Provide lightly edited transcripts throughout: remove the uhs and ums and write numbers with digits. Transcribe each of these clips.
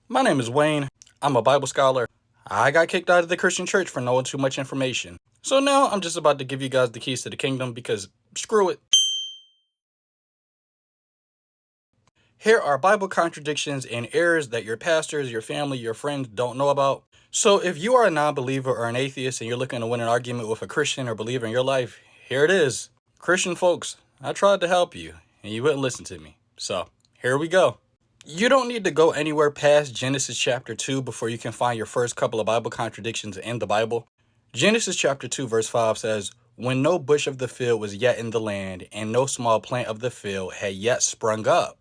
My name is Wayne. I'm a Bible scholar. I got kicked out of the Christian church for knowing too much information. So now I'm just about to give you guys the keys to the kingdom because screw it. Here are Bible contradictions and errors that your pastors, your family, your friends don't know about. So if you are a non believer or an atheist and you're looking to win an argument with a Christian or believer in your life, here it is. Christian folks, I tried to help you and you wouldn't listen to me. So here we go. You don't need to go anywhere past Genesis chapter 2 before you can find your first couple of Bible contradictions in the Bible. Genesis chapter 2 verse 5 says, "When no bush of the field was yet in the land, and no small plant of the field had yet sprung up,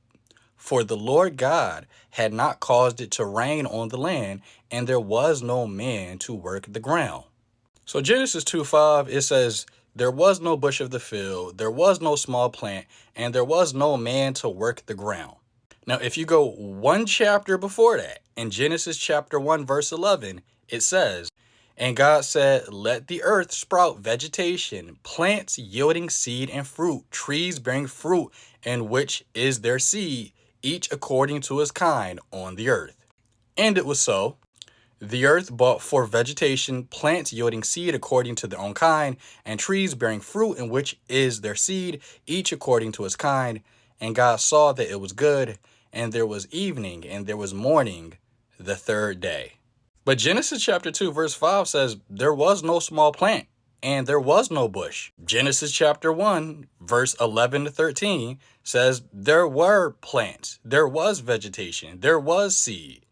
for the Lord God had not caused it to rain on the land, and there was no man to work the ground." So Genesis 2:5, it says, "There was no bush of the field, there was no small plant, and there was no man to work the ground." Now, if you go one chapter before that, in Genesis chapter 1, verse 11, it says, "And God said, Let the earth sprout vegetation, plants yielding seed and fruit, trees bearing fruit, in which is their seed, each according to his kind on the earth." And it was so. The earth brought forth vegetation, plants yielding seed according to their own kind, and trees bearing fruit in which is their seed, each according to his kind. And God saw that it was good, and there was evening, and there was morning, the third day. But Genesis chapter 2, verse 5 says, "There was no small plant, and there was no bush." Genesis chapter 1, verse 11 to 13 says, "There were plants, there was vegetation, there was seed."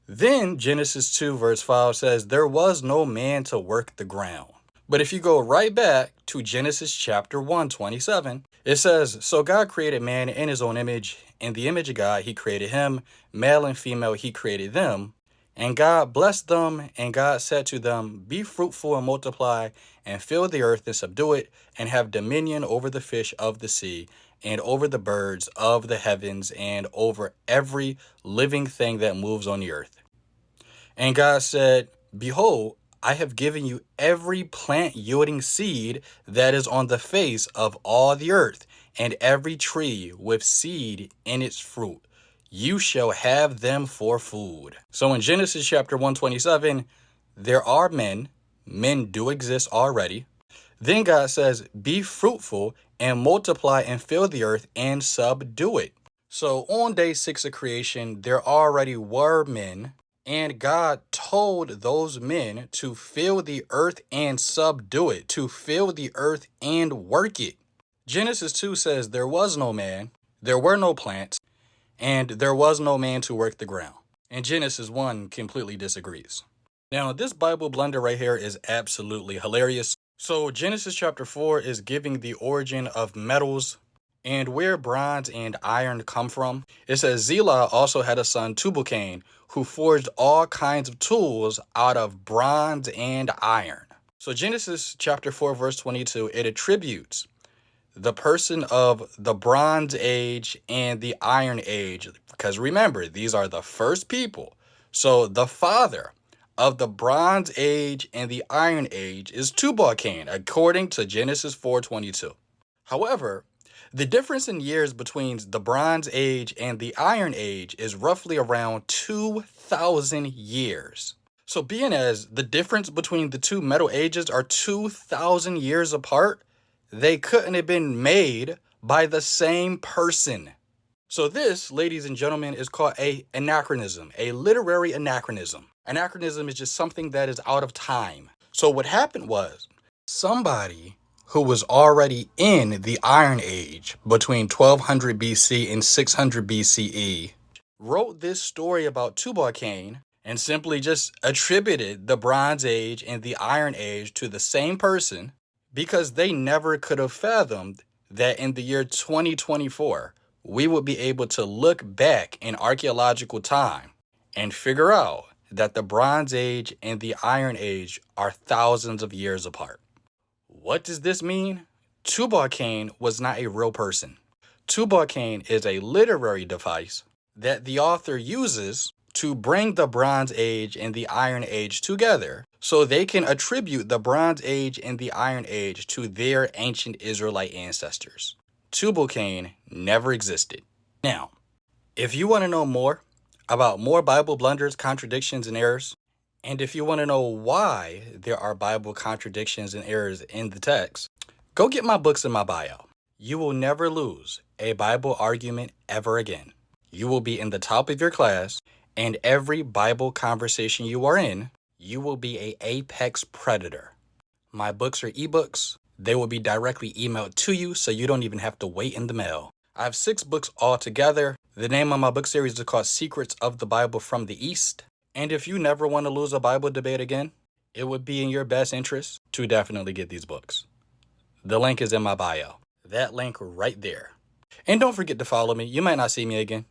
Then Genesis 2 verse 5 says, "There was no man to work the ground." But if you go right back to Genesis chapter 1:27, it says, "So God created man in his own image. In the image of God he created him. Male and female he created them. And God blessed them, and God said to them, Be fruitful and multiply, and fill the earth and subdue it, and have dominion over the fish of the sea, and over the birds of the heavens, and over every living thing that moves on the earth." And God said, "Behold, I have given you every plant yielding seed that is on the face of all the earth, and every tree with seed in its fruit. You shall have them for food." So in Genesis chapter 127, there are men. Men do exist already. Then God says, "Be fruitful and multiply and fill the earth and subdue it." So on day 6 of creation, there already were men. And God told those men to fill the earth and subdue it, to fill the earth and work it. Genesis 2 says there was no man, there were no plants, and there was no man to work the ground. And Genesis 1 completely disagrees. Now, this Bible blunder right here is absolutely hilarious. So Genesis chapter 4 is giving the origin of metals and where bronze and iron come from. It says Zillah also had a son, Tubal-Cain, who forged all kinds of tools out of bronze and iron. So Genesis chapter 4 verse 22, it attributes the person of the Bronze Age and the Iron Age, because remember, these are the first people. So the father of the Bronze Age and the Iron Age is Tubal-Cain, according to Genesis 4:22. However, the difference in years between the Bronze Age and the Iron Age is roughly around 2,000 years. So being as the difference between the two Metal Ages are 2,000 years apart, they couldn't have been made by the same person. So this, ladies and gentlemen, is called a anachronism, a literary anachronism. Anachronism is just something that is out of time. So what happened was somebody who was already in the Iron Age between 1200 BC and 600 BCE wrote this story about Tubal-Cain and simply just attributed the Bronze Age and the Iron Age to the same person, because they never could have fathomed that in the year 2024, we would be able to look back in archaeological time and figure out that the Bronze Age and the Iron Age are thousands of years apart. What does this mean? Tubal-Cain was not a real person. Tubal-Cain is a literary device that the author uses to bring the Bronze Age and the Iron Age together so they can attribute the Bronze Age and the Iron Age to their ancient Israelite ancestors. Tubal-Cain never existed. Now, if you want to know more about more Bible blunders, contradictions, and errors. And if you want to know why there are Bible contradictions and errors in the text, go get my books in my bio. You will never lose a Bible argument ever again. You will be in the top of your class, and every Bible conversation you are in, you will be an apex predator. My books are ebooks. They will be directly emailed to you, so you don't even have to wait in the mail. I have 6 books altogether. The name of my book series is called Secrets of the Bible from the East. And if you never want to lose a Bible debate again, it would be in your best interest to definitely get these books. The link is in my bio. That link right there. And don't forget to follow me. You might not see me again.